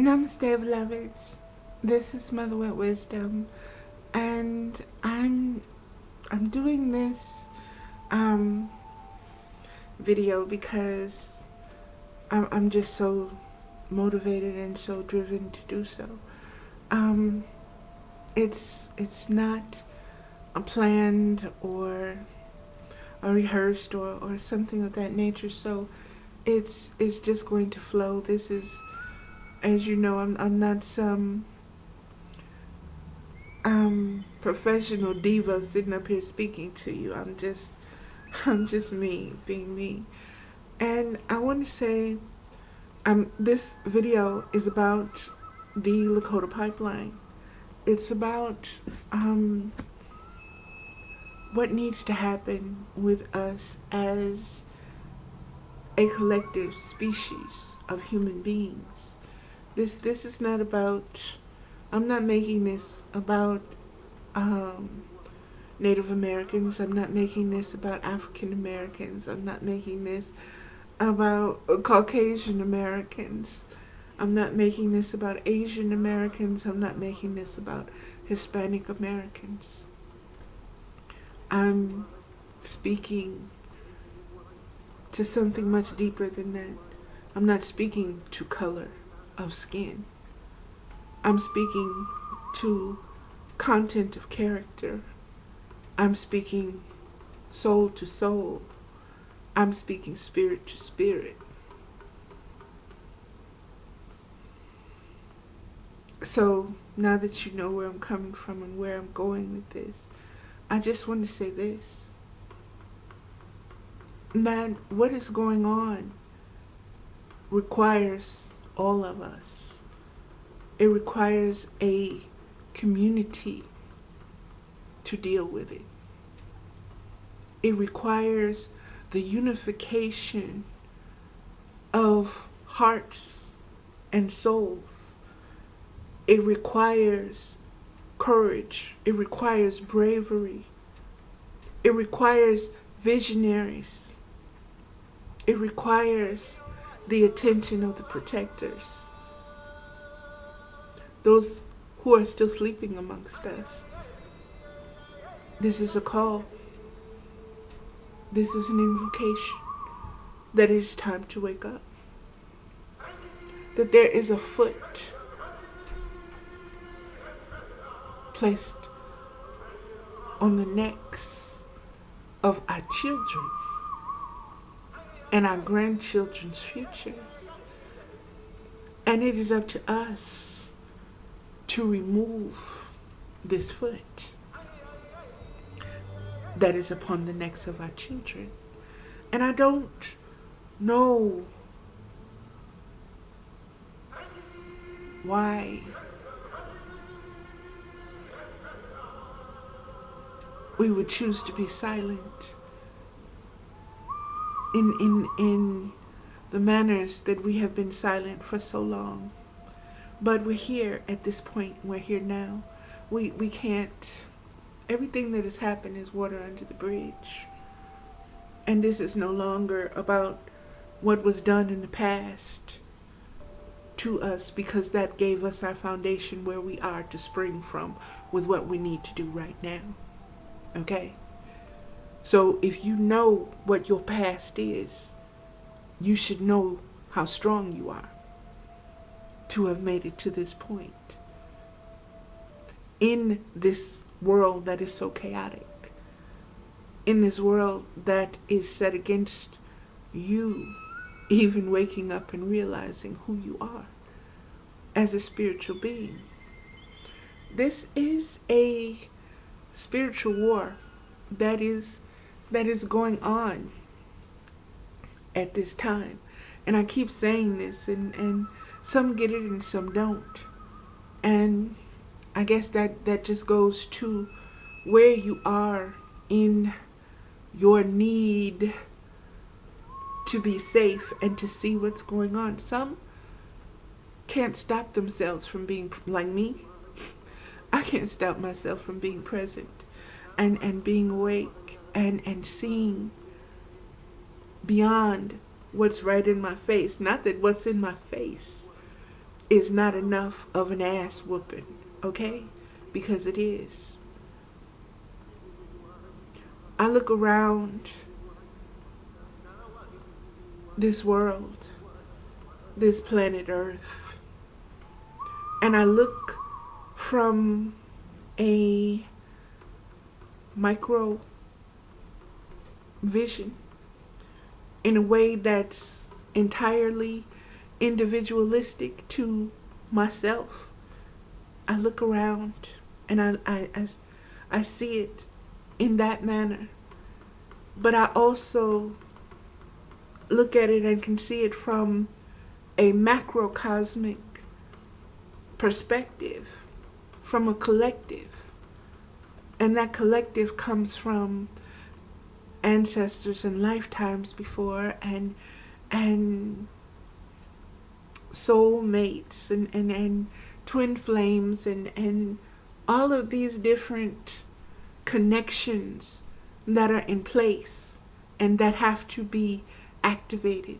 Namaste, beloveds. This is Mother with Wisdom, and I'm doing this video because I'm just so motivated and so driven to do so. It's not a planned or a rehearsed or something of that nature. So it's just going to flow. This is, as you know, I'm not some professional diva sitting up here speaking to you. I'm just me being me. And I want to say this video is about the Lakota pipeline. It's about what needs to happen with us as a collective species of human beings. This is not about, I'm not making this about Native Americans. I'm not making this about African Americans. I'm not making this about Caucasian Americans. I'm not making this about Asian Americans. I'm not making this about Hispanic Americans. I'm speaking to something much deeper than that. I'm not speaking to color of skin. I'm speaking to content of character. I'm speaking soul to soul. I'm speaking spirit to spirit. So now that you know where I'm coming from and where I'm going with this, I just want to say this. That what is going on requires all of us. It requires a community to deal with it. It requires the unification of hearts and souls. It requires courage. It requires bravery. It requires visionaries. It requires the attention of the protectors. Those who are still sleeping amongst us. This is a call. This is an invocation that it is time to wake up. That there is a foot placed on the necks of our children and our grandchildren's futures. And it is up to us to remove this foot that is upon the necks of our children. And I don't know why we would choose to be silent in the manners that we have been silent for so long. But we're here at this point. We're here now. We can't. Everything that has happened is water under the bridge. And this is no longer about what was done in the past to us, because that gave us our foundation where we are to spring from with what we need to do right now. Okay? So if you know what your past is, you should know how strong you are to have made it to this point. In this world that is so chaotic, in this world that is set against you even waking up and realizing who you are as a spiritual being. This is a spiritual war that is going on at this time. And I keep saying this, and some get it and some don't. And I guess that just goes to where you are in your need to be safe and to see what's going on. Some can't stop themselves from being, like me, I can't stop myself from being present and being awake and seeing beyond what's right in my face. Not that what's in my face is not enough of an ass whooping, okay? Because it is. I look around this world, this planet Earth, and I look from a micro vision in a way that's entirely individualistic to myself. I look around and I see it in that manner. But I also look at it and can see it from a macrocosmic perspective, from a collective. And that collective comes from ancestors and lifetimes before, and soulmates and twin flames and all of these different connections that are in place and that have to be activated.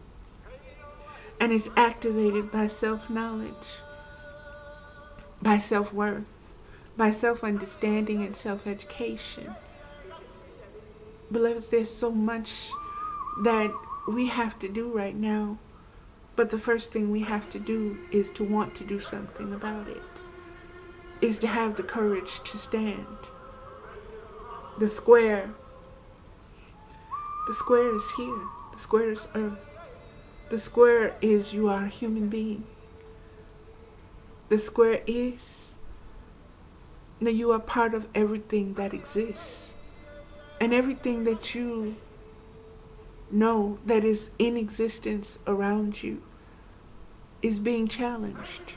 And it's activated by self-knowledge, by self-worth, by self-understanding and self-education. Beloveds, there's so much that we have to do right now, but the first thing we have to do is to want to do something about it, is to have the courage to stand. The square is here. The square is Earth. The square is you are a human being. The square is that you are part of everything that exists. And everything that you know that is in existence around you is being challenged.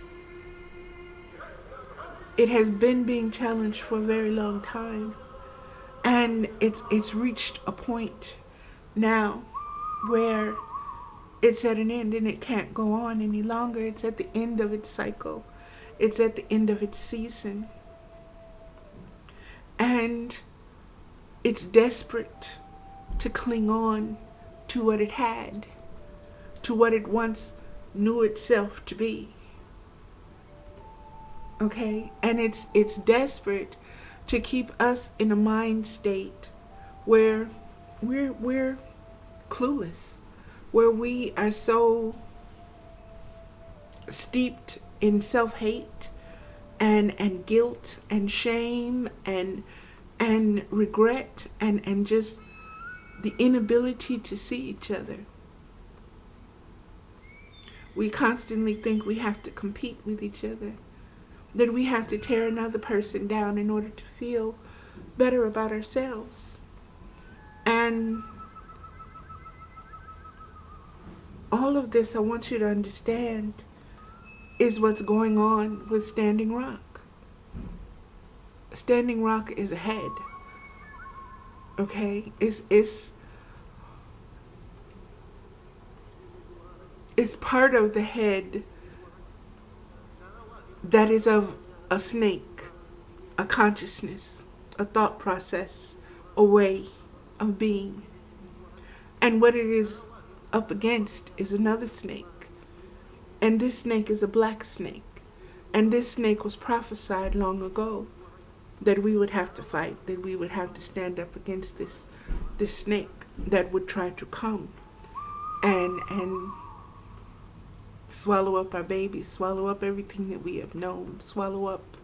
It has been being challenged for a very long time. And it's reached a point now where it's at an end and it can't go on any longer. It's at the end of its cycle. It's at the end of its season. And it's desperate to cling on to what it had, to what it once knew itself to be. Okay? And it's desperate to keep us in a mind state where we're clueless, where we are so steeped in self-hate and guilt and shame and regret and just the inability to see each other. We constantly think we have to compete with each other, that we have to tear another person down in order to feel better about ourselves. And all of this, I want you to understand, is what's going on with Standing Rock. Standing Rock is ahead. Okay? It's part of the head that is of a snake, a consciousness, a thought process, a way of being. And what it is up against is another snake. And this snake is a black snake. And this snake was prophesied long ago that we would have to fight, that we would have to stand up against this snake that would try to come and swallow up our babies, swallow up everything that we have known, swallow up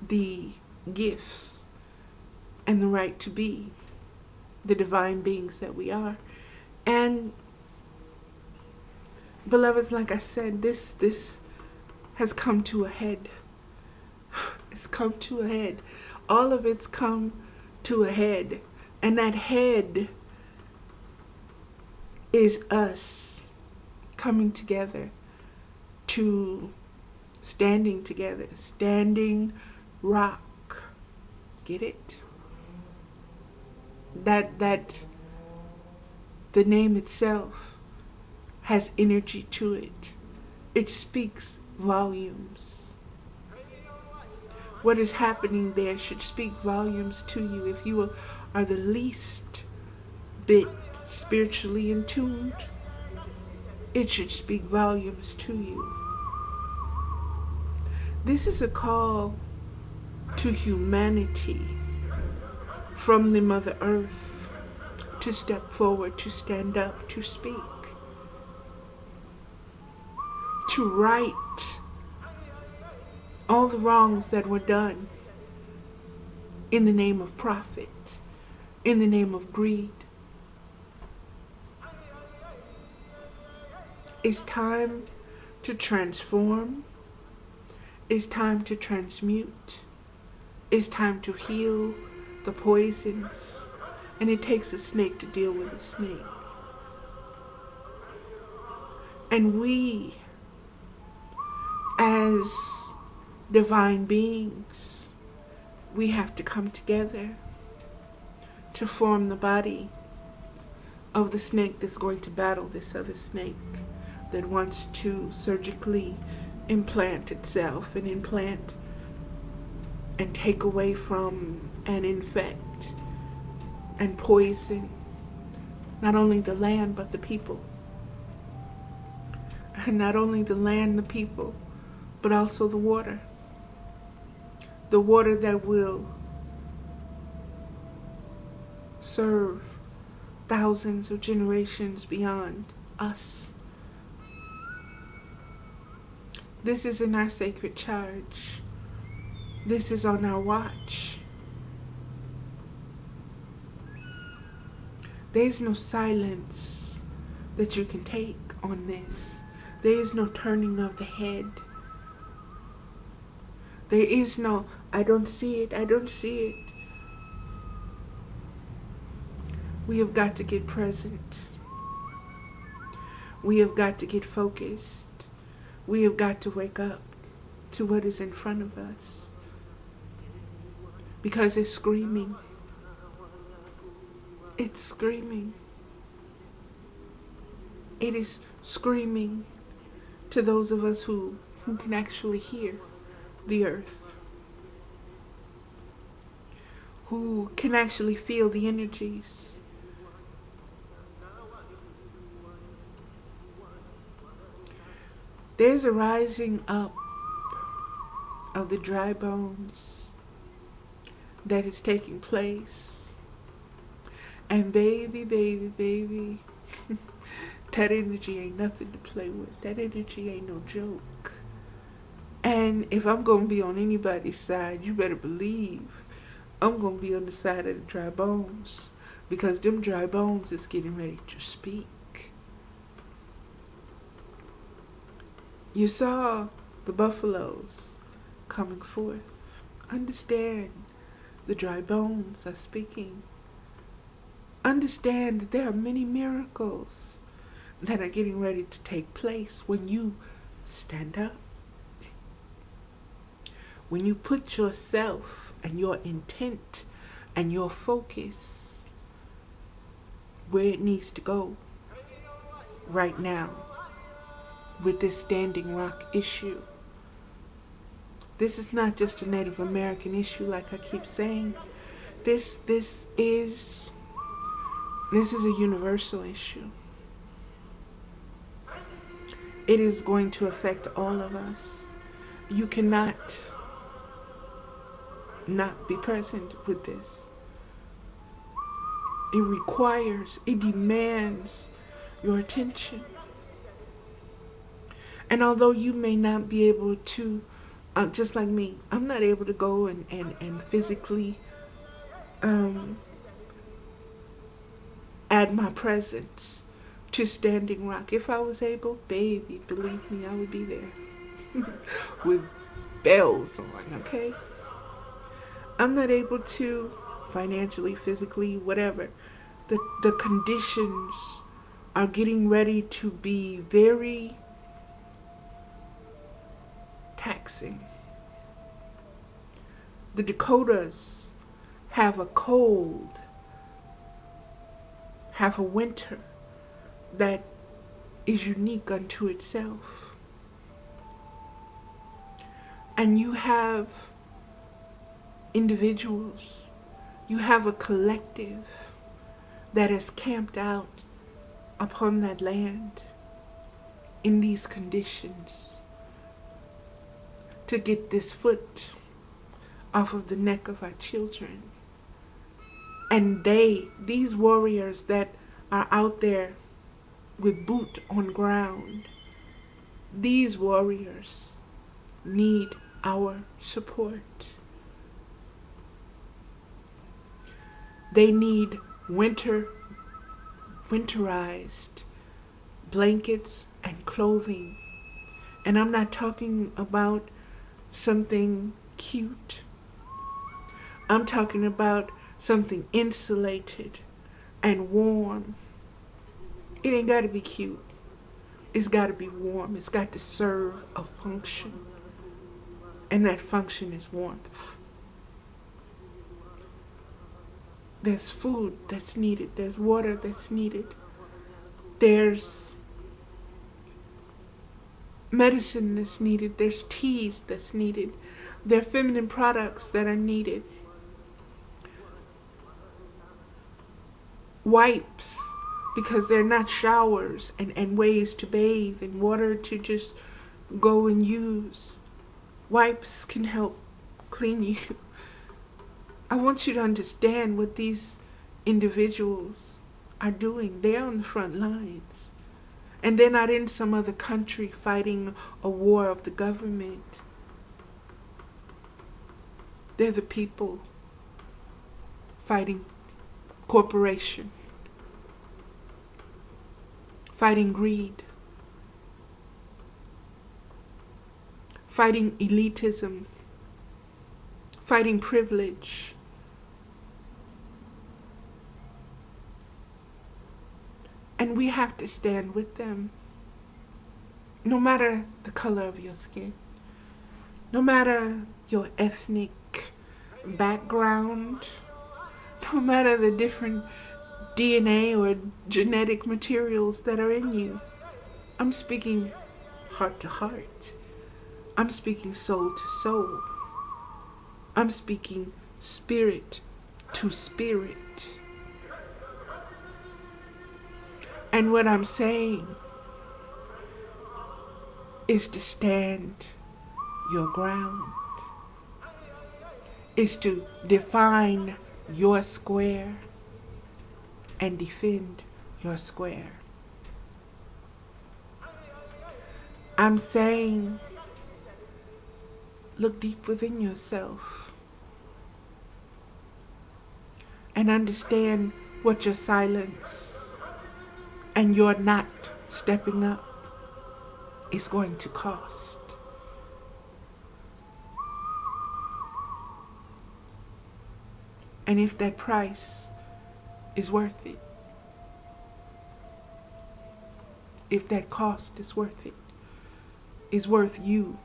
the gifts and the right to be the divine beings that we are. And beloveds, like I said, this has come to a head. It's come to a head. All of it's come to a head. And that head is us coming together to standing together. Standing Rock. Get it? That the name itself has energy to it. It speaks volumes. What is happening there should speak volumes to you. If you are the least bit spiritually in tuned, it should speak volumes to you. This is a call to humanity from the Mother Earth to step forward, to stand up, to speak, to right all the wrongs that were done in the name of profit, in the name of greed. It's time to transform. It's time to transmute. It's time to heal the poisons. And it takes a snake to deal with a snake. And we, as divine beings, we have to come together to form the body of the snake that's going to battle this other snake that wants to surgically implant itself and implant and take away from and infect and poison not only the land but the people. And not only the land, the people, but also the water. The water that will serve thousands of generations beyond us. This is in our sacred charge. This is on our watch. There is no silence that you can take on this. There is no turning of the head. There is no, I don't see it, I don't see it. We have got to get present. We have got to get focused. We have got to wake up to what is in front of us. Because it's screaming. It's screaming. It is screaming to those of us who can actually hear the earth, who can actually feel the energies. There's a rising up of the dry bones that is taking place. And baby, that energy ain't nothing to play with. That energy ain't no joke. And if I'm going to be on anybody's side, you better believe I'm going to be on the side of the dry bones. Because them dry bones is getting ready to speak. You saw the buffaloes coming forth. Understand, the dry bones are speaking. Understand that there are many miracles that are getting ready to take place when you stand up. When you put yourself and your intent and your focus where it needs to go right now with this Standing Rock issue. This is not just a Native American issue like I keep saying. This is a universal issue. It is going to affect all of us. You cannot not be present with this. It demands your attention. And although you may not be able to, just like me, I'm not able to go and physically add my presence to Standing Rock. If I was able, baby, believe me, I would be there with bells on, okay? I'm not able to financially, physically, whatever. The conditions are getting ready to be very taxing. The Dakotas have a cold, have a winter that is unique unto itself. And you have individuals, you have a collective that is camped out upon that land. in these conditions to get this foot off of the neck of our children. And these warriors that are out there with boot on ground, these warriors need our support. They need winterized blankets and clothing. And I'm not talking about something cute. I'm talking about something insulated and warm. It ain't got to be cute. It's got to be warm. It's got to serve a function. And that function is warmth. There's food that's needed. There's water that's needed. There's medicine that's needed. There's teas that's needed. There are feminine products that are needed. Wipes, because they're not showers, and ways to bathe and water to just go and use. Wipes can help clean you. I want you to understand what these individuals are doing. They're on the front lines. And they're not in some other country fighting a war of the government. They're the people fighting corporation, fighting greed, fighting elitism, fighting privilege. And we have to stand with them, no matter the color of your skin, no matter your ethnic background, no matter the different DNA or genetic materials that are in you. I'm speaking heart to heart. I'm speaking soul to soul. I'm speaking spirit to spirit. And what I'm saying is to stand your ground, is to define your square and defend your square. I'm saying, look deep within yourself and understand what your silence and your not stepping up is going to cost. And if that price is worth it, if that cost is worth it, is worth you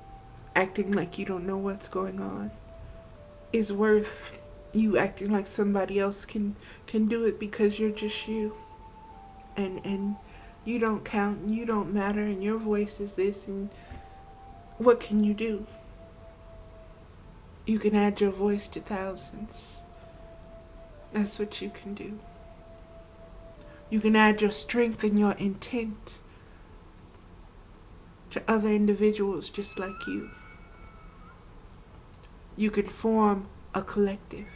acting like you don't know what's going on, is worth you acting like somebody else can do it because you're just you, and you don't count and you don't matter and your voice is this, and what can you do? You can add your voice to thousands. That's what you can do. You can add your strength and your intent to other individuals just like you. You can form a collective,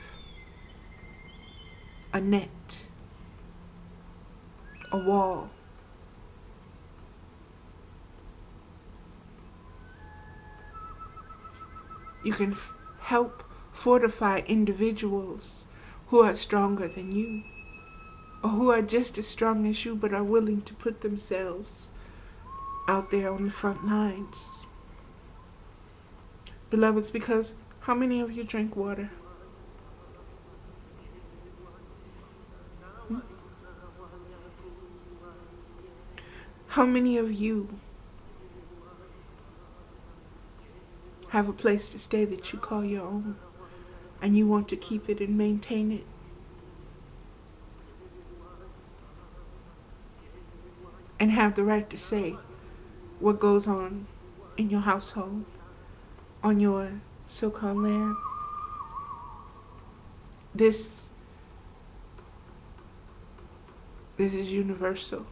a net, a wall. You can help fortify individuals who are stronger than you, or who are just as strong as you but are willing to put themselves out there on the front lines. Beloveds, because how many of you drink water? How many of you have a place to stay that you call your own and you want to keep it and maintain it? And have the right to say what goes on in your household, on your so-called land. This is universal.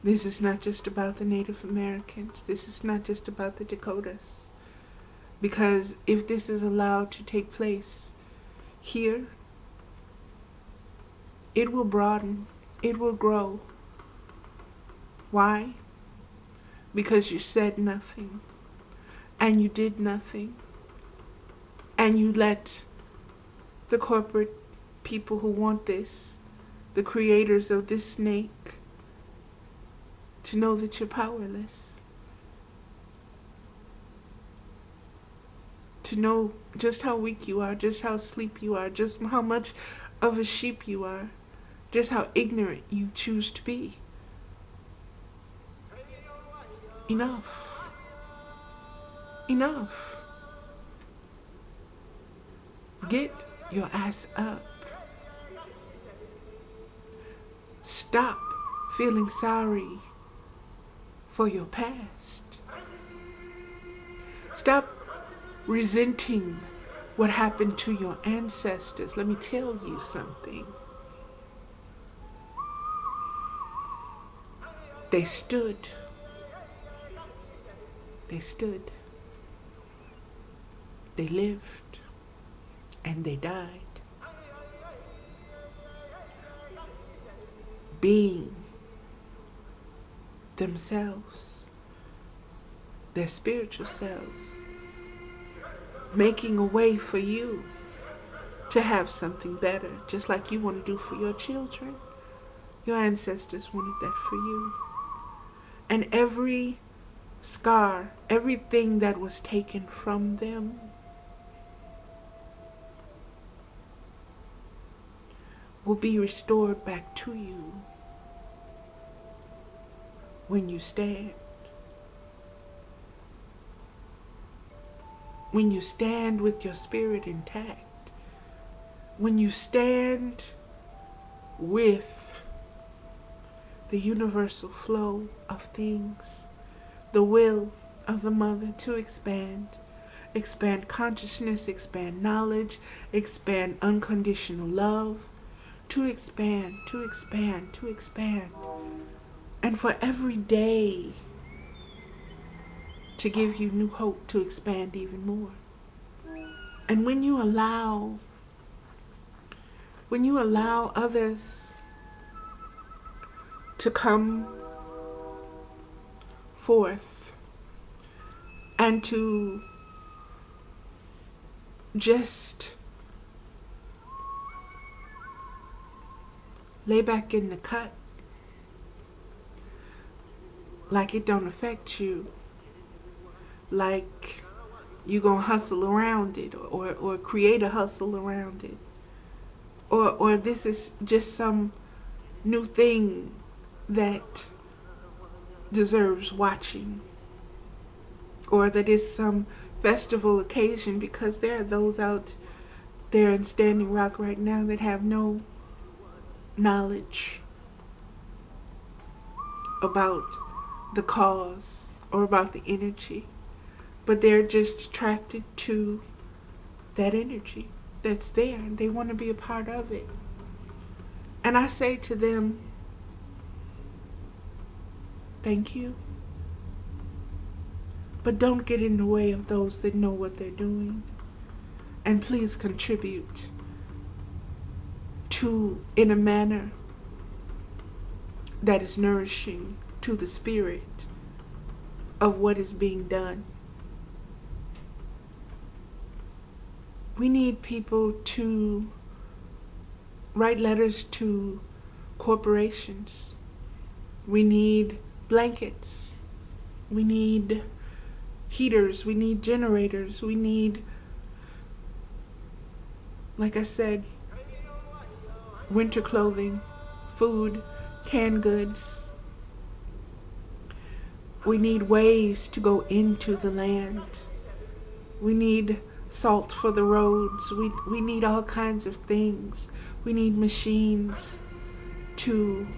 This is not just about the Native Americans. This is not just about the Dakotas. Because if this is allowed to take place here, it will broaden. It will grow. Why? Because you said nothing. And you did nothing. And you let the corporate people who want this, the creators of this snake, to know that you're powerless. To know just how weak you are, just how asleep you are, just how much of a sheep you are, just how ignorant you choose to be. Enough. Enough. Get your ass up. Stop feeling sorry for your past. Stop resenting what happened to your ancestors. Let me tell you something. They stood. They stood. They lived. And they died. Being themselves, their spiritual selves, making a way for you to have something better, just like you want to do for your children. Your ancestors wanted that for you. And every scar, everything that was taken from them, will be restored back to you when you stand. When you stand with your spirit intact. When you stand with the universal flow of things, the will of the mother to expand consciousness, expand knowledge, expand unconditional love, to expand. And for every day to give you new hope to expand even more. And when you allow others to come forth and to just lay back in the cut like it don't affect you, like you gonna hustle around it or create a hustle around it, or this is just some new thing that deserves watching, or that is some festival occasion, because there are those out there in Standing Rock right now that have no knowledge about the cause or about the energy, but they're just attracted to that energy that's there and they want to be a part of it. And I say to them, thank you, but don't get in the way of those that know what they're doing, and please contribute in a manner that is nourishing to the spirit of what is being done. We need people to write letters to corporations. We need blankets. We need heaters. We need generators. We need, like I said, winter clothing, food, canned goods. We need ways to go into the land. We need salt for the roads. We need all kinds of things. We need machines to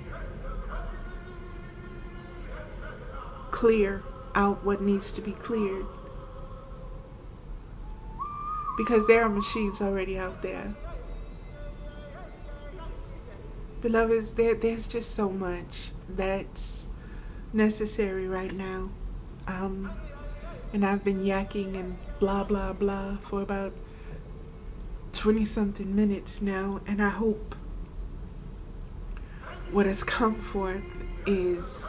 clear out what needs to be cleared. Because there are machines already out there. Beloveds, there's just so much that's necessary right now. And I've been yakking and blah blah blah for about 20 something minutes now, and I hope what has come forth is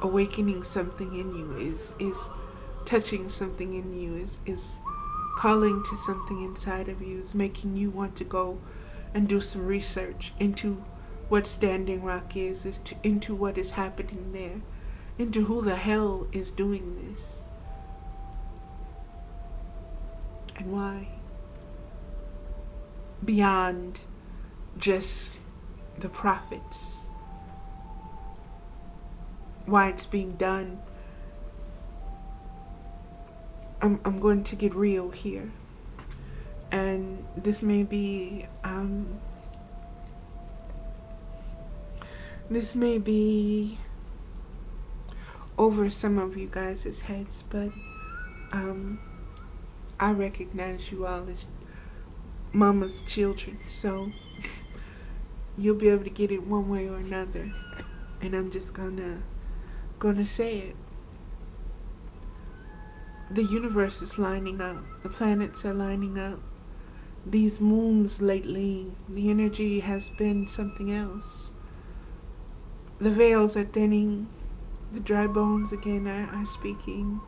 awakening something in you, is touching something in you, is calling to something inside of you, is making you want to go and do some research into what Standing Rock is into what is happening there, into who the hell is doing this, and why. Beyond just the profits, why it's being done. I'm going to get real here, and this may be over some of you guys' heads, but I recognize you all as mama's children, so you'll be able to get it one way or another, and I'm just gonna say it. The universe is lining up. The planets are lining up. These moons lately, the energy has been something else. The veils are thinning. The dry bones again are speaking.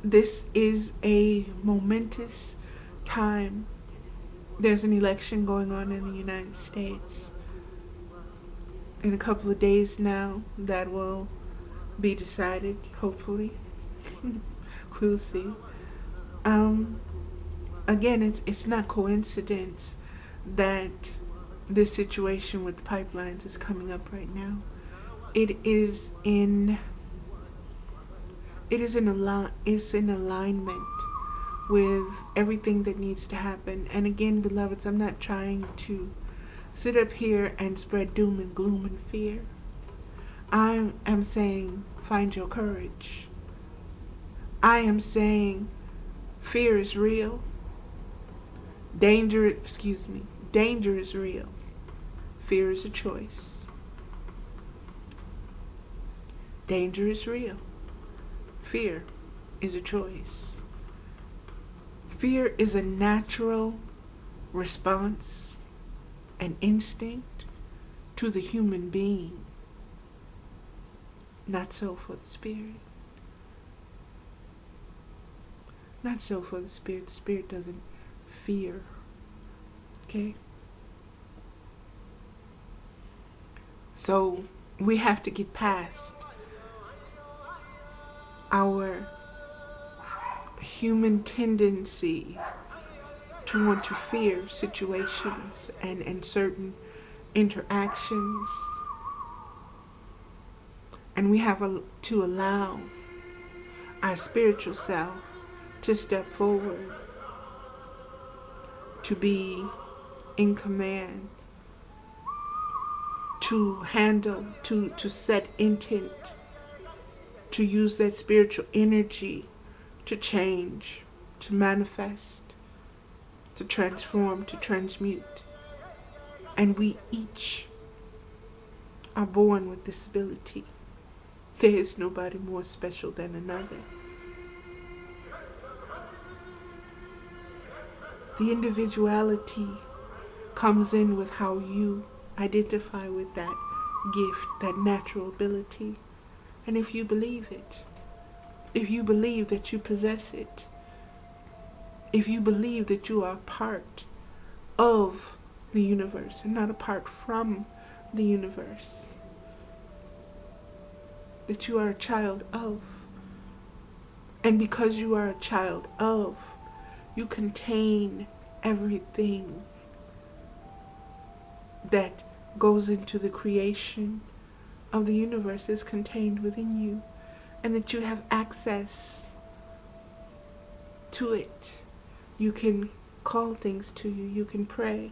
This is a momentous time. There's an election going on in the United States. In a couple of days now, that will be decided, hopefully. We'll see. Again, it's not coincidence that this situation with the pipelines is coming up right now. It's in alignment with everything that needs to happen. And again, beloveds, I'm not trying to sit up here and spread doom and gloom and fear. I am saying, find your courage. I am saying, fear is real. Danger is real. Fear is a choice. Danger is real. Fear is a choice. Fear is a natural response, an instinct to the human being. Not so for the spirit. Not so for the spirit. The spirit doesn't fear. Okay? So we have to get past our human tendency to want to fear situations and certain interactions. And we have to allow our spiritual self to step forward, to be in command, to handle, to set intent, to use that spiritual energy to change, to manifest, to transform, to transmute. And we each are born with this ability. There is nobody more special than another. The individuality comes in with how you identify with that gift, that natural ability. And if you believe it, if you believe that you possess it, if you believe that you are part of the universe and not apart from the universe, that you are a child of, and because you are a child of, you contain everything that goes into the creation of the universe is contained within you, and that you have access to it. You can call things to you, you can pray,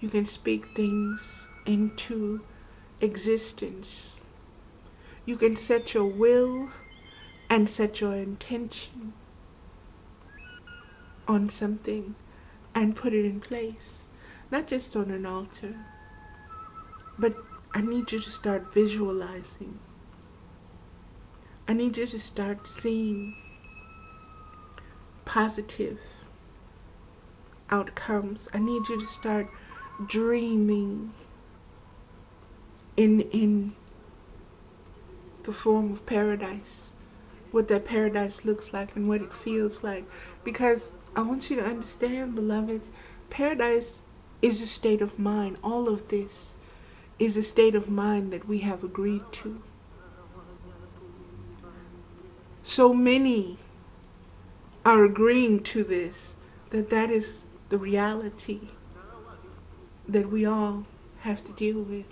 you can speak things into existence. You can set your will and set your intention on something and put it in place. Not just on an altar, But I need you to start visualizing. I need you to start seeing positive outcomes. I need you to start dreaming in the form of paradise, what that paradise looks like and what it feels like. Because I want you to understand, beloveds, paradise is a state of mind. All of this is a state of mind that we have agreed to. So many are agreeing to this, that is the reality that we all have to deal with.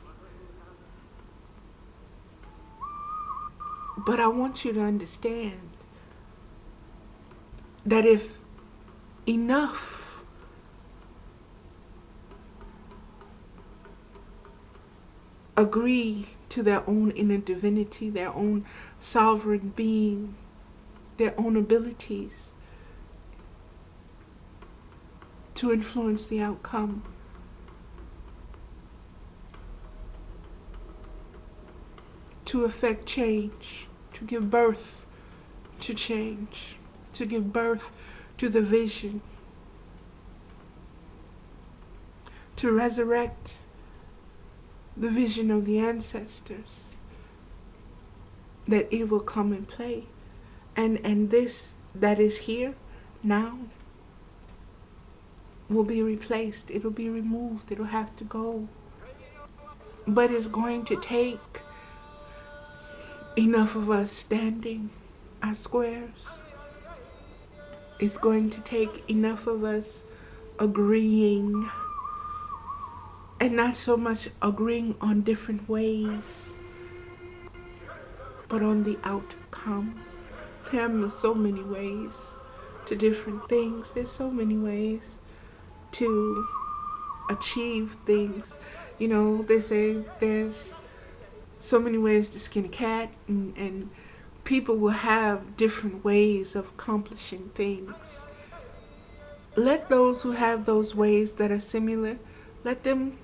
But I want you to understand that if enough agree to their own inner divinity, their own sovereign being, their own abilities to influence the outcome, to effect change, to give birth to change, to give birth to the vision, to resurrect the vision of the ancestors, that it will come and play. And this that is here now will be replaced. It'll be removed. It'll have to go. But it's going to take enough of us standing as squares. It's going to take enough of us agreeing, and not so much agreeing on different ways, but on the outcome. There are so many ways to different things. There's so many ways to achieve things. You know, they say there's so many ways to skin a cat, and people will have different ways of accomplishing things. Let those who have those ways that are similar, let them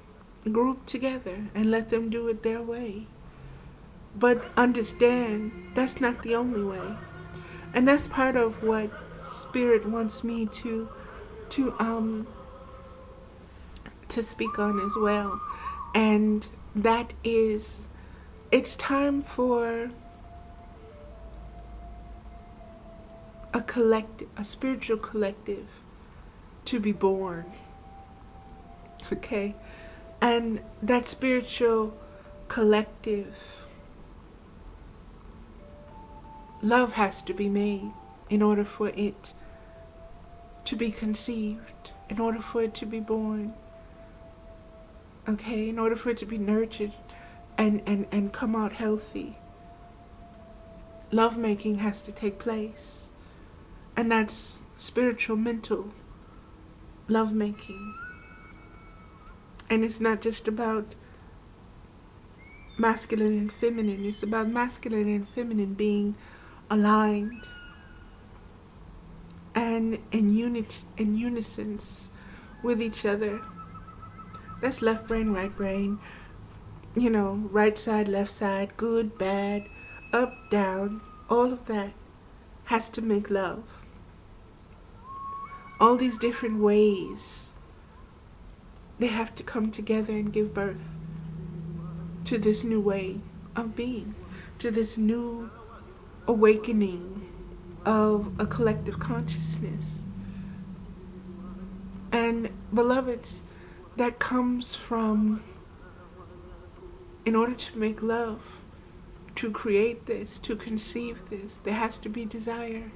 group together and let them do it their way. But understand, that's not the only way. And that's part of what Spirit wants me to speak on as well. And that is, it's time for a collective, a spiritual collective to be born. Okay? And that spiritual collective, love has to be made in order for it to be conceived, in order for it to be born. Okay? In order for it to be nurtured and come out healthy. Lovemaking has to take place. And that's spiritual, mental lovemaking. And it's not just about masculine and feminine. It's about masculine and feminine being aligned and in unison with each other. That's left brain, right brain. You know, right side, left side, good, bad, up, down. All of that has to make love. All these different ways, they have to come together and give birth to this new way of being, to this new awakening of a collective consciousness. And beloveds, that comes from, in order to make love, to create this, to conceive this, there has to be desire.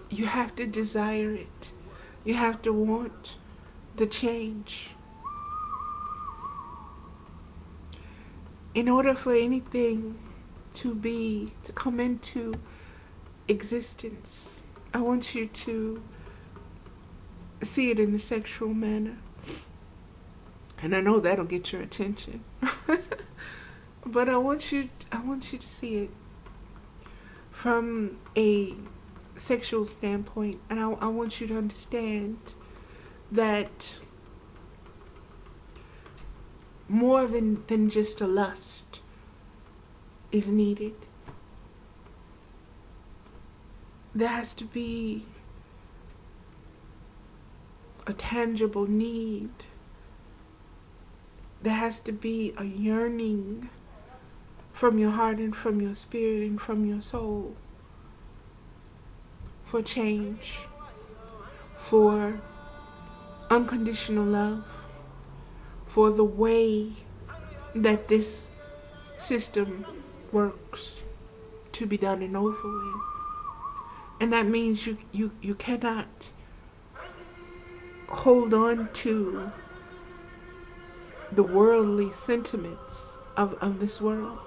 You have to desire it. You have to want the change. In order for anything to come into existence, I want you to see it in a sexual manner. And I know that'll get your attention. But I want you to see it from a sexual standpoint, and I want you to understand that more than just a lust is needed. There has to be a tangible need. There has to be a yearning from your heart and from your spirit and from your soul for change, for unconditional love, for the way that this system works to be done and over with. And that means you cannot hold on to the worldly sentiments of this world,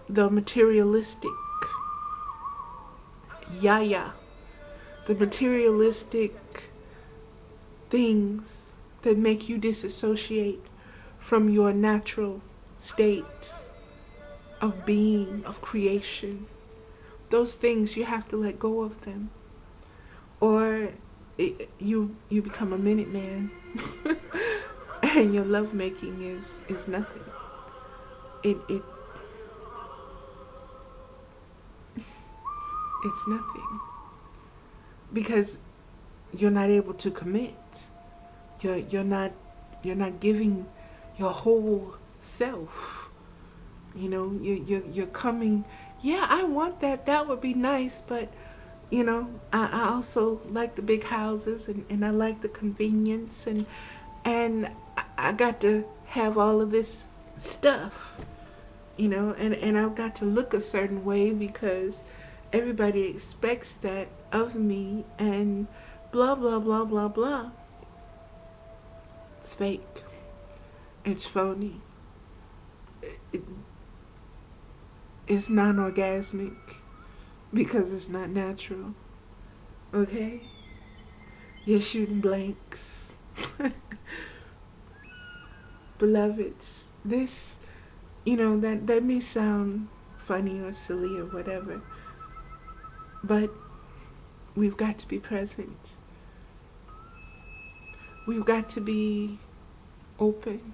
the materialistic the materialistic things that make you disassociate from your natural state of being, of creation. Those things, you have to let go of them, or you become a minute man and your lovemaking is nothing. It's nothing, because you're not able to commit. You're not giving your whole self. You know, you're coming. Yeah, I want that. That would be nice, but you know, I also like the big houses, and I like the convenience, and I got to have all of this stuff, you know, and I've got to look a certain way because everybody expects that of me, and blah, blah, blah, blah, blah. It's fake. It's phony. It's non-orgasmic because it's not natural. Okay? You're shooting blanks. Beloveds, this, you know, that may sound funny or silly or whatever, but we've got to be present. We've got to be open.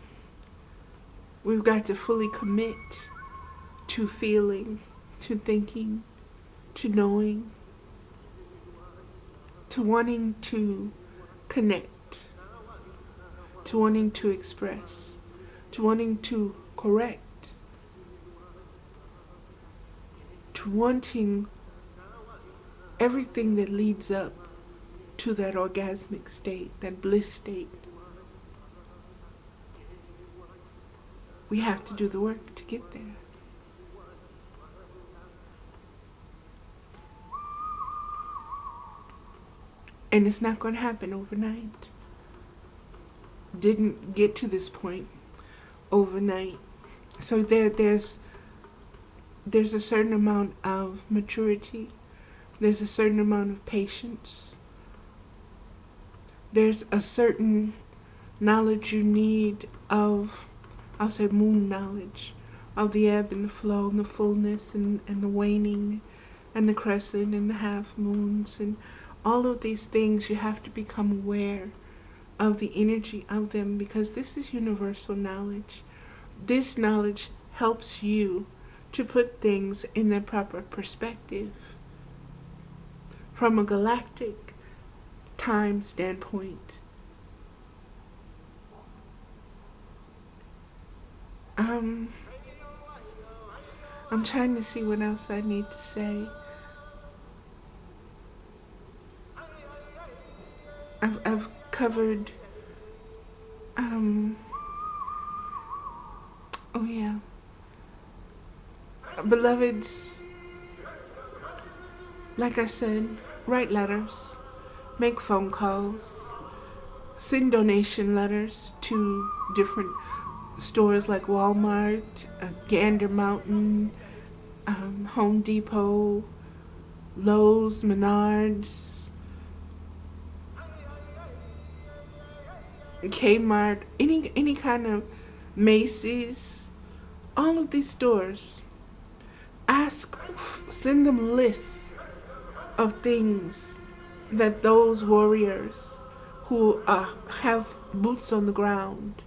We've got to fully commit to feeling, to thinking, to knowing, to wanting to connect, to wanting to express, to wanting to correct, to wanting everything that leads up to that orgasmic state, that bliss state. We have to do the work to get there. And it's not going to happen overnight. Didn't get to this point overnight. So there's a certain amount of maturity. There's a certain amount of patience. There's a certain knowledge you need of, I'll say moon knowledge, of the ebb and the flow and the fullness and the waning and the crescent and the half moons, and all of these things. You have to become aware of the energy of them, because this is universal knowledge. This knowledge helps you to put things in their proper perspective from a galactic time standpoint. I'm trying to see what else I need to say. I've covered, oh yeah, beloveds, like I said, write letters, make phone calls, send donation letters to different stores like Walmart, Gander Mountain, Home Depot, Lowe's, Menards, Kmart, any kind of Macy's, all of these stores. Send them lists of things that those warriors who have boots on the ground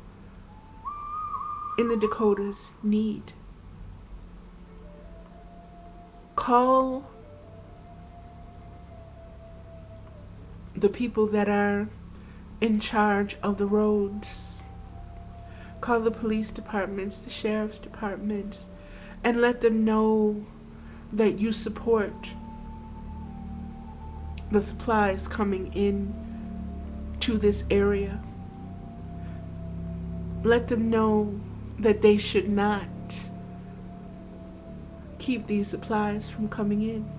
in the Dakotas need. Call the people that are in charge of the roads. Call the police departments, the sheriff's departments, and let them know that you support the supplies coming in to this area. Let them know that they should not keep these supplies from coming in.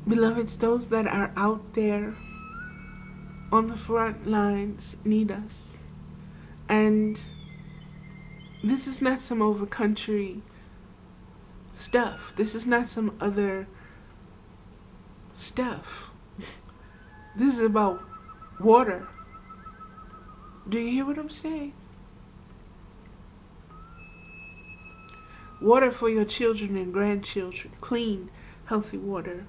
Beloveds, those that are out there on the front lines need us. And this is not some over-country stuff. This is not some other stuff. This is about water. Do you hear what I'm saying? Water for your children and grandchildren. Clean, healthy water.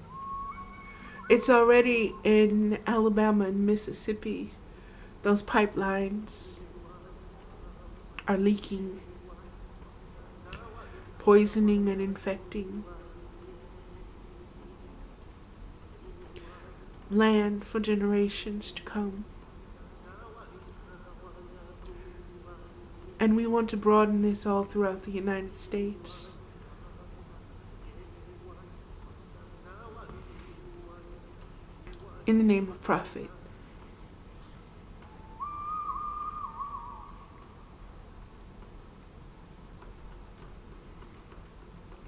It's already in Alabama and Mississippi. Those pipelines are leaking, poisoning and infecting land for generations to come. And we want to broaden this all throughout the United States. In the name of profit.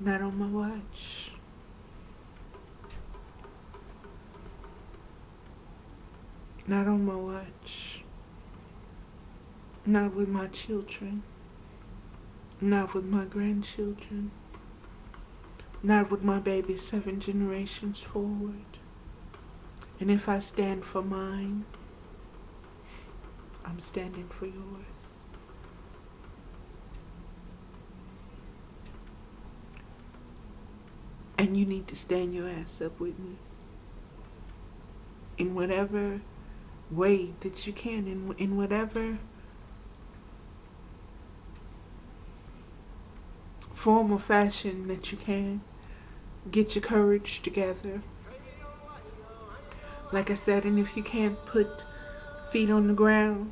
Not on my watch. Not on my watch. Not with my children. Not with my grandchildren. Not with my baby 7 generations forward. And if I stand for mine, I'm standing for yours. And you need to stand your ass up with me. In whatever way that you can, in whatever form or fashion that you can. Get your courage together. Like I said, and if you can't put feet on the ground,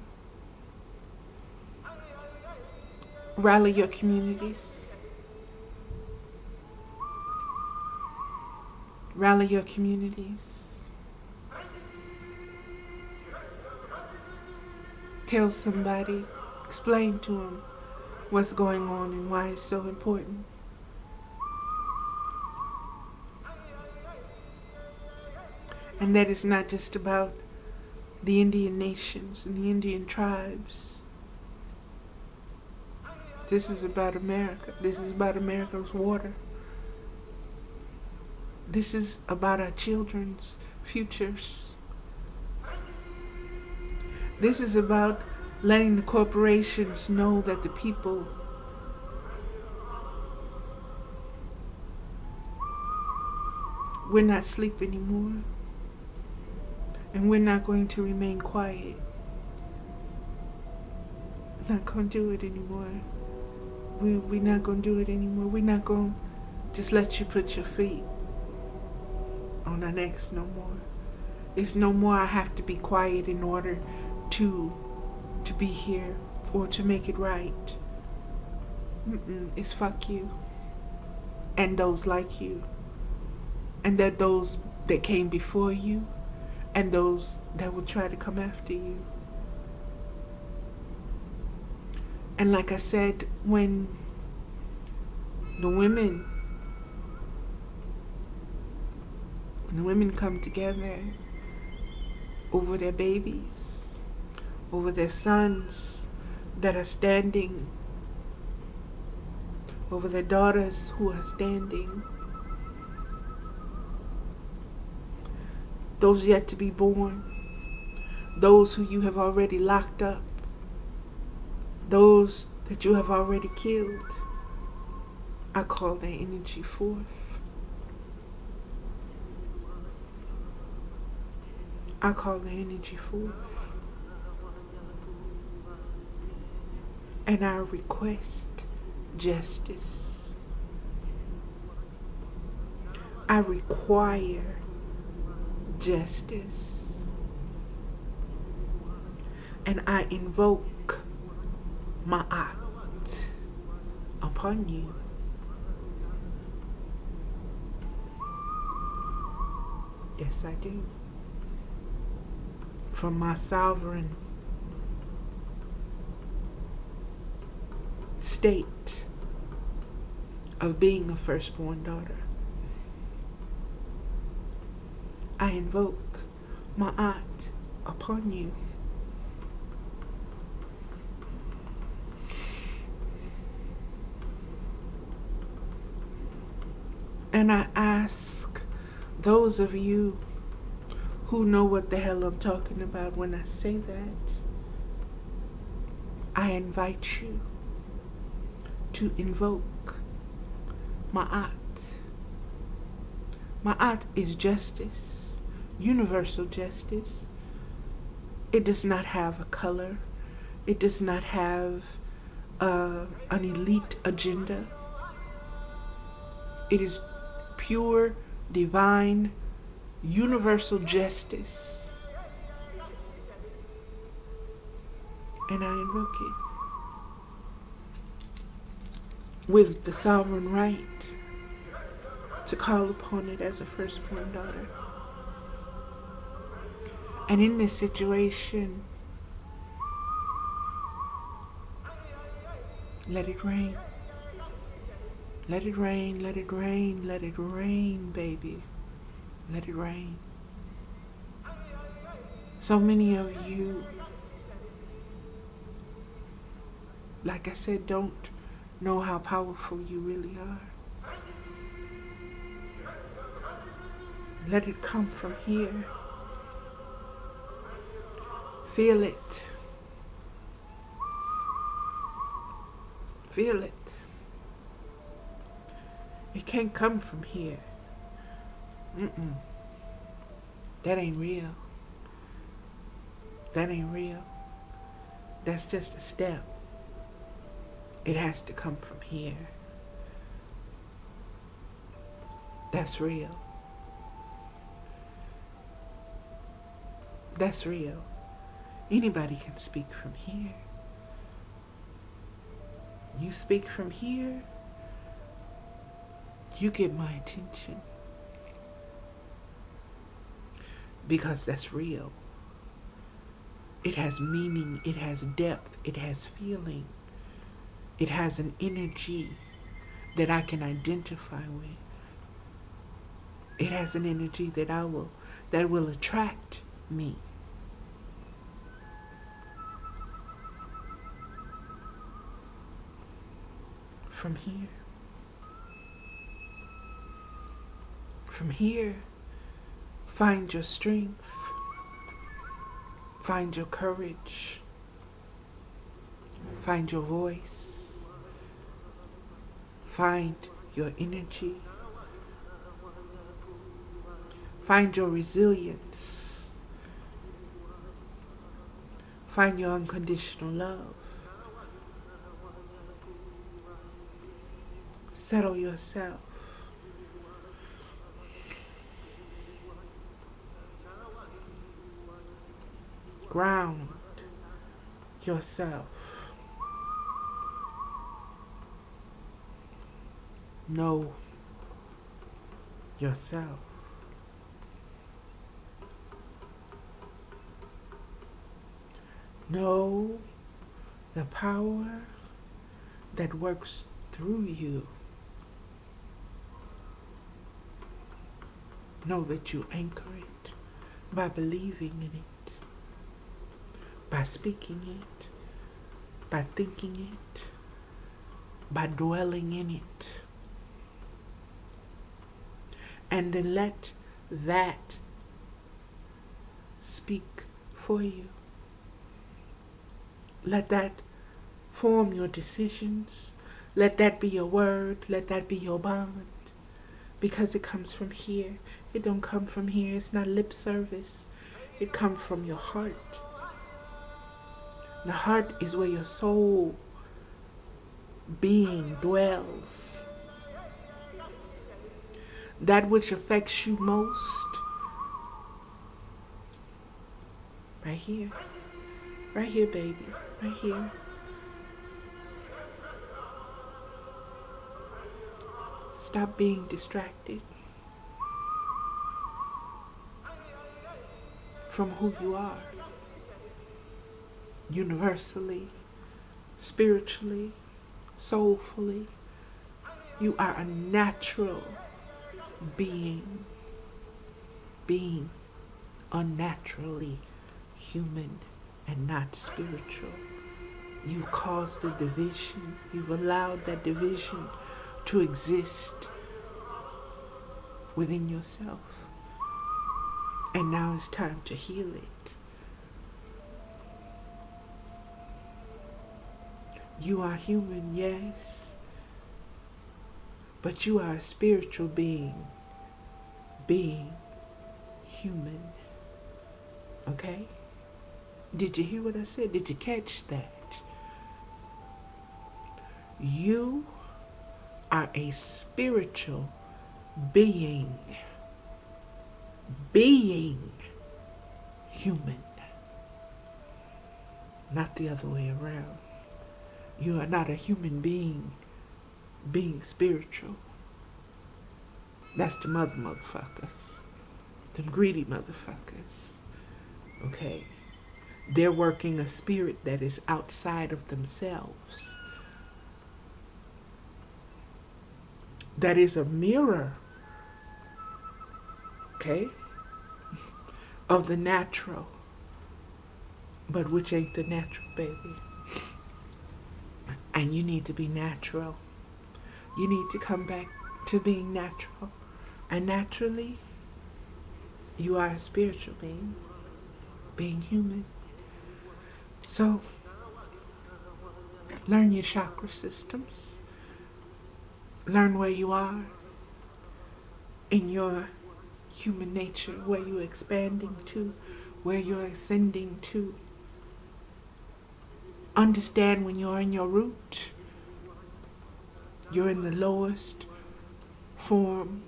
rally your communities. Rally your communities. Tell somebody, explain to them what's going on and why it's so important. And that it's not just about the Indian nations and the Indian tribes. This is about America. This is about America's water. This is about our children's futures. This is about letting the corporations know that the people we're not asleep anymore. And we're not going to remain quiet. Not going to do it anymore. We're not going to do it anymore. We're not going to just let you put your feet on our necks no more. It's no more I have to be quiet in order to be here or to make it right. It's fuck you. And those like you. And that those that came before you. And those that will try to come after you. And like I said, when the women come together over their babies, over their sons that are standing, over their daughters who are standing, those yet to be born, those who you have already locked up, those that you have already killed, I call their energy forth. I call their energy forth. And I request justice. I require justice. And I invoke MAAT upon you. Yes, I do. From my sovereign state of being a firstborn daughter, I invoke MAAT upon you. And I ask those of you who know what the hell I'm talking about when I say that, I invite you to invoke MAAT. MAAT is justice, universal justice. It does not have a color. It does not have an elite agenda. It is pure, divine, universal justice. And I invoke it with the sovereign right to call upon it as a firstborn daughter. And in this situation, let it rain. Let it rain, let it rain, let it rain, baby. Let it rain. So many of you, like I said, don't know how powerful you really are. Let it come from here. Feel it. Feel it. It can't come from here. That ain't real. That ain't real. That's just a step. It has to come from here. That's real. That's real. Anybody can speak from here. You speak from here, you get my attention. Because that's real. It has meaning, it has depth, it has feeling. It has an energy that I can identify with. It has an energy that will attract me. From here. From here, find your strength. Find your courage. Find your voice. Find your energy. Find your resilience. Find your unconditional love. Settle yourself. Ground yourself. Know yourself. Know the power that works through you. Know that you anchor it by believing in it, by speaking it, by thinking it, by dwelling in it. And then let that speak for you. Let that form your decisions. Let that be your word. Let that be your bond. Because it comes from here. It don't come from here. It's not lip service. It comes from your heart. The heart is where your soul being dwells. That which affects you most, right here. Right here, baby. Right here. Stop being distracted from who you are. Universally, spiritually, soulfully. You are a natural being. Being unnaturally human and not spiritual. You've caused a division. You've allowed that division to exist within yourself. And now it's time to heal it. You are human, yes, but you are a spiritual being human. Okay? Did you hear what I said? Did you catch that? You are a spiritual being human, not the other way around. You are not a human being spiritual. That's the motherfuckers. Them greedy motherfuckers. Okay? They're working a spirit that is outside of themselves. That is a mirror, okay, of the natural, but which ain't the natural, baby. And you need to be natural. You need to come back to being natural. And naturally, you are a spiritual being human. So, learn your chakra systems. Learn where you are in your human nature, where you're expanding to, where you're ascending to. Understand when you're in your root, you're in the lowest forms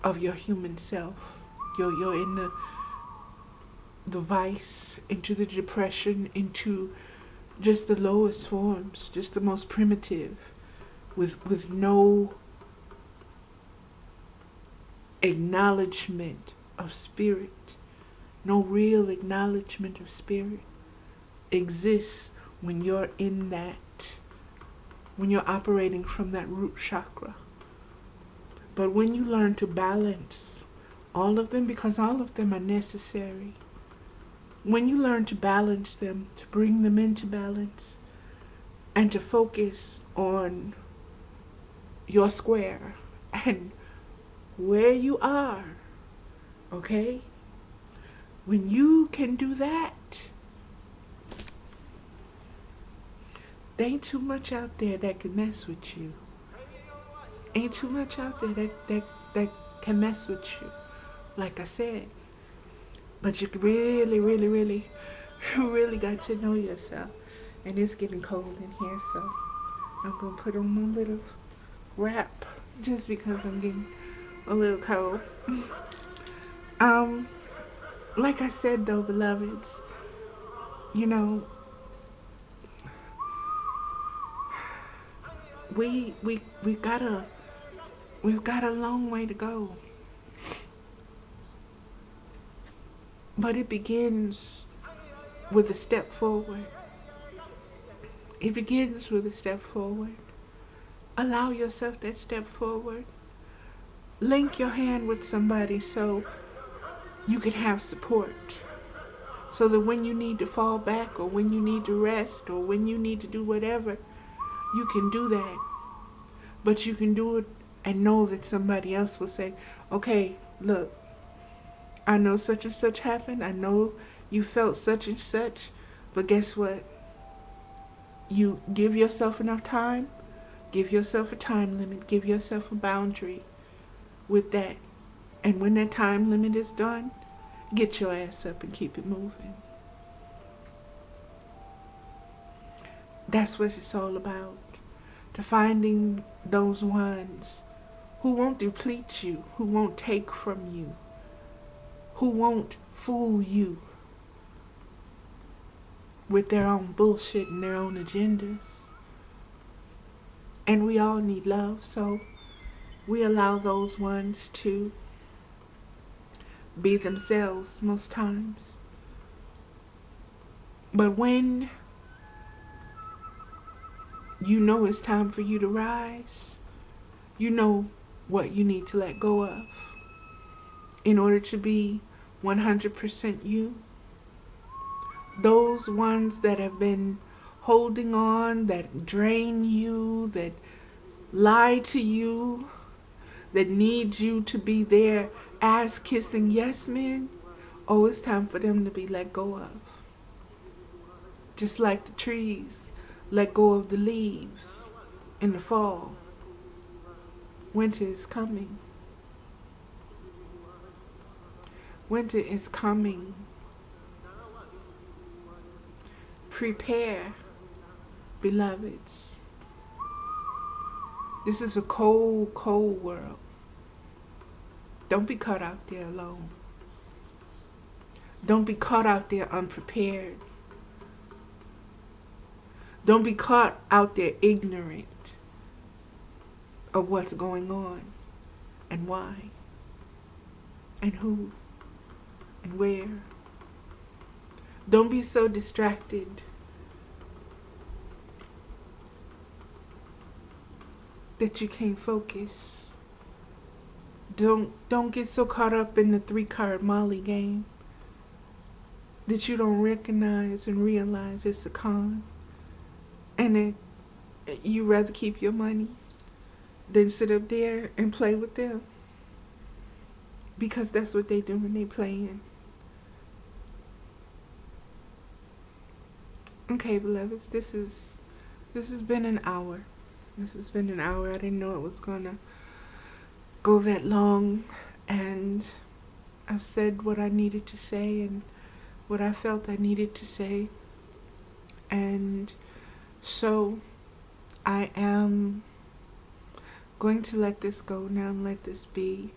of your human self. You're in the vice, into the depression, into just the lowest forms, just the most primitive, with no acknowledgement of spirit. No real acknowledgement of spirit exists when you're in that, when you're operating from that root chakra. But when you learn to balance all of them, because all of them are necessary, when you learn to balance them, to bring them into balance, and to focus on your square and where you are, okay? When you can do that, there ain't too much out there that can mess with you. Ain't too much out there that can mess with you, like I said. But you really, really, really, you really got to know yourself. And it's getting cold in here, so I'm going to put on my little wrap just because I'm getting a little cold. Like I said though, beloveds, you know, we've got a long way to go. But it begins with a step forward. It begins with a step forward. Allow yourself that step forward. Link your hand with somebody so you can have support. So that when you need to fall back, or when you need to rest, or when you need to do whatever, you can do that. But you can do it and know that somebody else will say, okay, look, I know such and such happened. I know you felt such and such. But guess what? You give yourself enough time. Give yourself a time limit. Give yourself a boundary with that. And when that time limit is done, get your ass up and keep it moving. That's what it's all about. to finding those ones who won't deplete you, who won't take from you, who won't fool you with their own bullshit and their own agendas. And we all need love, so we allow those ones to be themselves most times. But when you know it's time for you to rise, you know what you need to let go of in order to be 100% you. Those ones that have been holding on, that drain you, that lie to you, that need you to be their ass-kissing yes men, oh, it's time for them to be let go of. Just like the trees let go of the leaves in the fall. Winter is coming. Winter is coming. Prepare, beloveds. This is a cold, cold world. Don't be caught out there alone. Don't be caught out there unprepared. Don't be caught out there ignorant of what's going on and why and who and where. Don't be so distracted that you can't focus. Don't get so caught up in the 3-card Molly game that you don't recognize and realize it's a con. And that you rather keep your money than sit up there and play with them. Because that's what they do when they playing. Okay, beloveds, this has been an hour. This has been an hour. I didn't know it was gonna go that long, and I've said what I needed to say and what I felt I needed to say. And so I am going to let this go now and let this be.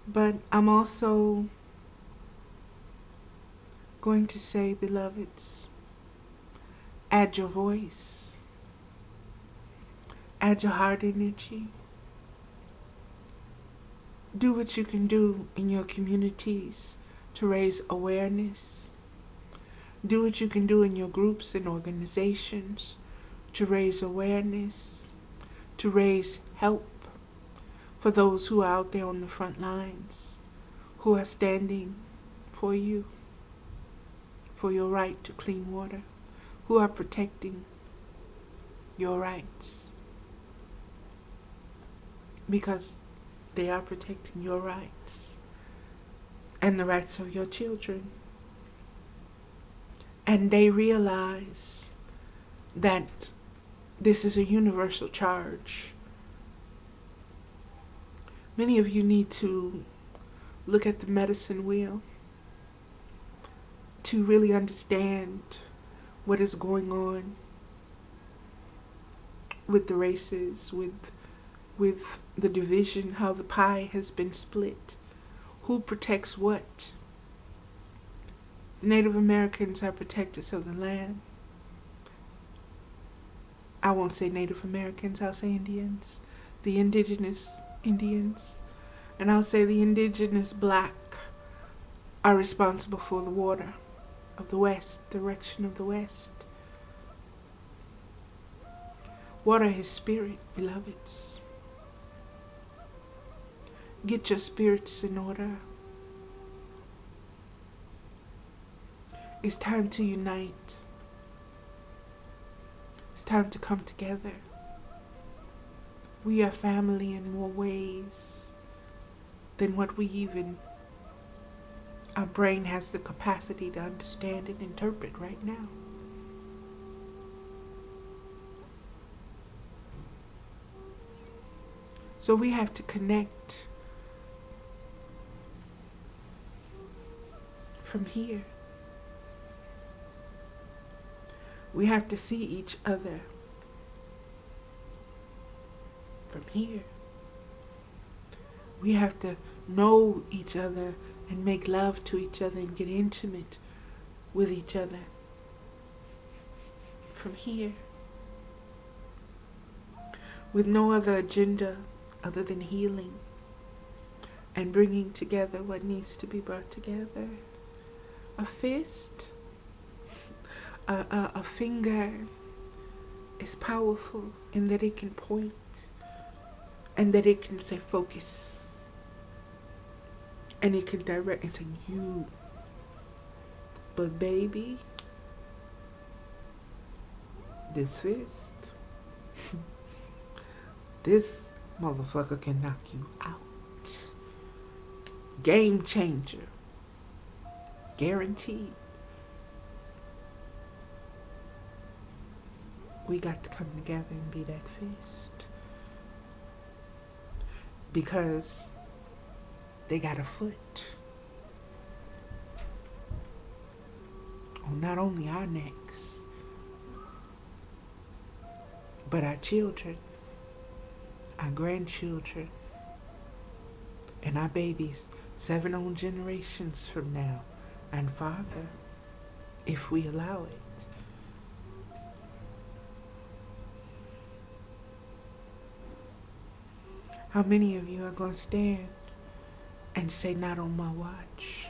But I'm also going to say, beloveds, add your voice, add your heart energy. Do what you can do in your communities to raise awareness. Do what you can do in your groups and organizations to raise awareness, to raise help for those who are out there on the front lines, who are standing for you, for your right to clean water, who are protecting your rights. Because they are protecting your rights and the rights of your children. And they realize that this is a universal charge. Many of you need to look at the medicine wheel to really understand what is going on with the races, with the division, how the pie has been split, who protects what. Native Americans are protectors of the land. I won't say Native Americans, I'll say Indians. The indigenous Indians. And I'll say the indigenous black are responsible for the water of the West, direction of the West. Water is spirit, beloveds. Get your spirits in order. It's time to unite. It's time to come together. We are family in more ways than what our brain has the capacity to understand and interpret right now. So we have to connect from here. We have to see each other here. We have to know each other and make love to each other and get intimate with each other from here, with no other agenda other than healing and bringing together what needs to be brought together. A fist, a finger is powerful in that it can point and that it can say focus, and it can direct and say you. But baby, this fist, this motherfucker can knock you out. Game changer. Guaranteed. We got to come together and be that fist. Because they got a foot on not only our necks, but our children, our grandchildren, and our babies 7 own generations from now and farther, if we allow it. How many of you are going to stand and say, not on my watch?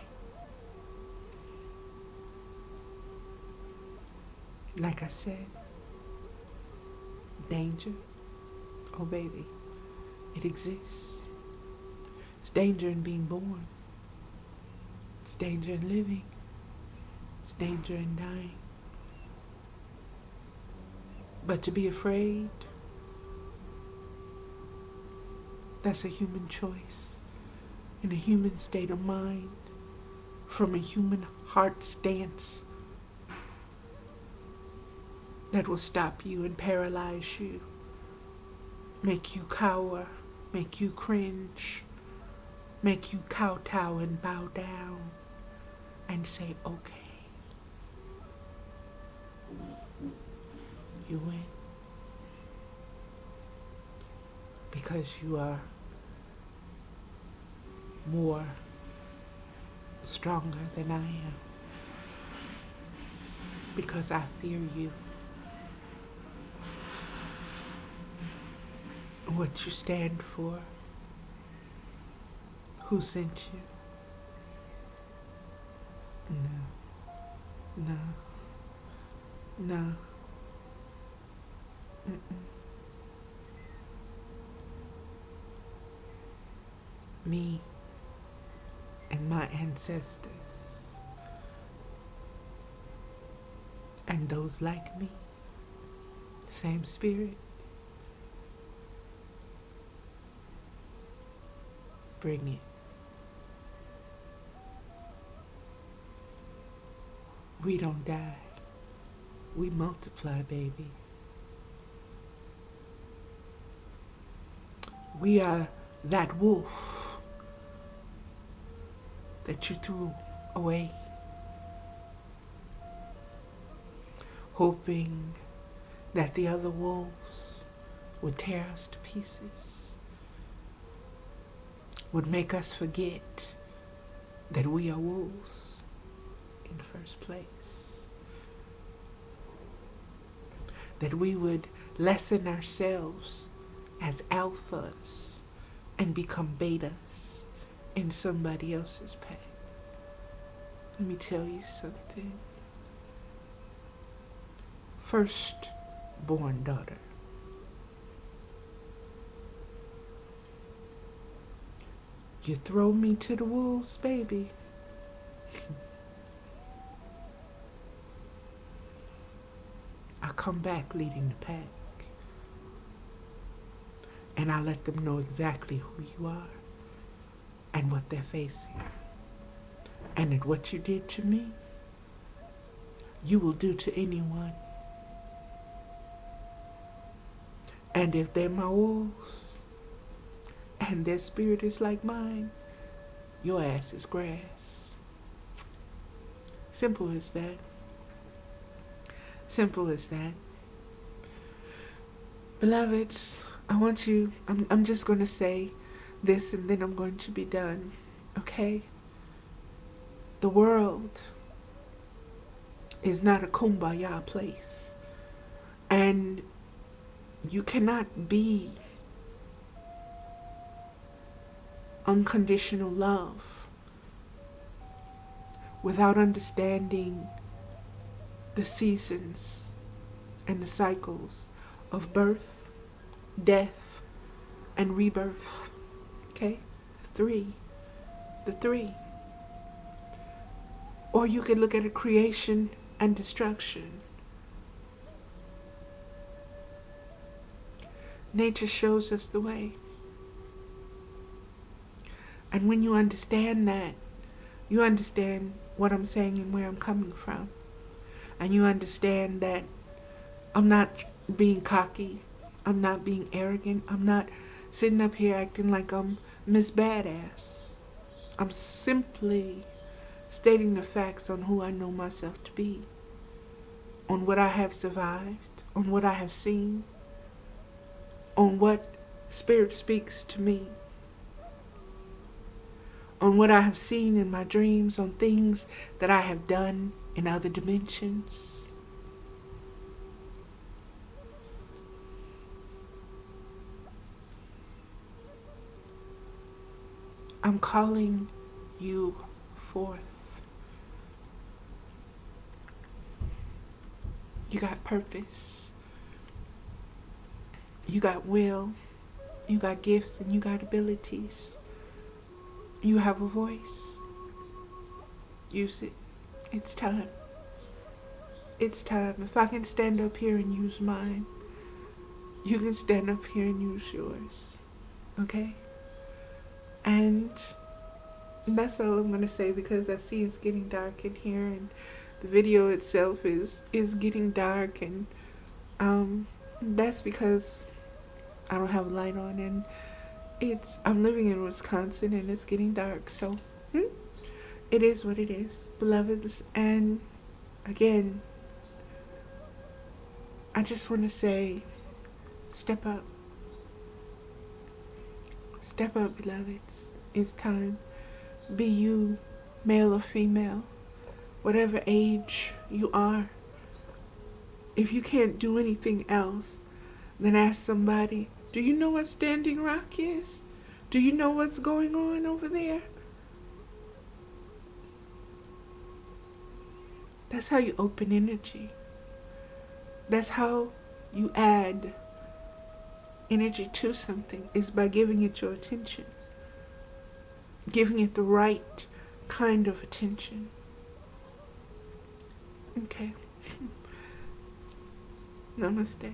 Like I said, danger, oh baby, it exists. It's danger in being born. It's danger in living. It's danger in dying. But to be afraid, that's a human choice, in a human state of mind, from a human heart stance that will stop you and paralyze you, make you cower, make you cringe, make you kowtow and bow down and say, okay, you win. Because you are more stronger than I am. Because I fear you. What you stand for. Who sent you? No. Mm-mm. Me and my ancestors and those like me, same spirit. Bring it. We don't die. We multiply, baby. We are that wolf that you threw away, hoping that the other wolves would tear us to pieces, would make us forget that we are wolves in the first place, that we would lessen ourselves as alphas and become betas in somebody else's pack. Let me tell you something. First born daughter. You throw me to the wolves, baby. I come back leading the pack. And I let them know exactly who you are and what they're facing. And that what you did to me, you will do to anyone. And if they're my wolves, and their spirit is like mine, your ass is grass. Simple as that. Simple as that. Beloveds, I want you, I'm just going to say this and then I'm going to be done. Okay? The world is not a kumbaya place. And you cannot be unconditional love without understanding the seasons and the cycles of birth, death, and rebirth. Okay? The three. Or you could look at a creation and destruction. Nature shows us the way. And when you understand that, you understand what I'm saying and where I'm coming from. And you understand that I'm not being cocky. I'm not being arrogant. I'm not sitting up here acting like I'm Miss Badass. I'm simply stating the facts on who I know myself to be, on what I have survived, on what I have seen, on what Spirit speaks to me, on what I have seen in my dreams, on things that I have done in other dimensions. I'm calling you forth. You got purpose. You got will. You got gifts and you got abilities. You have a voice. Use it. It's time. It's time. If I can stand up here and use mine, you can stand up here and use yours. Okay? And that's all I'm going to say, because I see it's getting dark in here and the video itself is getting dark, and that's because I don't have a light on, and I'm living in Wisconsin and it's getting dark, so it is what it is, beloveds. And again, I just want to say, step up. Step up, beloveds. It's time. Be you, male or female, whatever age you are. If you can't do anything else, then ask somebody, do you know what Standing Rock is? Do you know what's going on over there? That's how you open energy. That's how you add energy to something, is by giving it your attention. Giving it the right kind of attention. Okay. Namaste.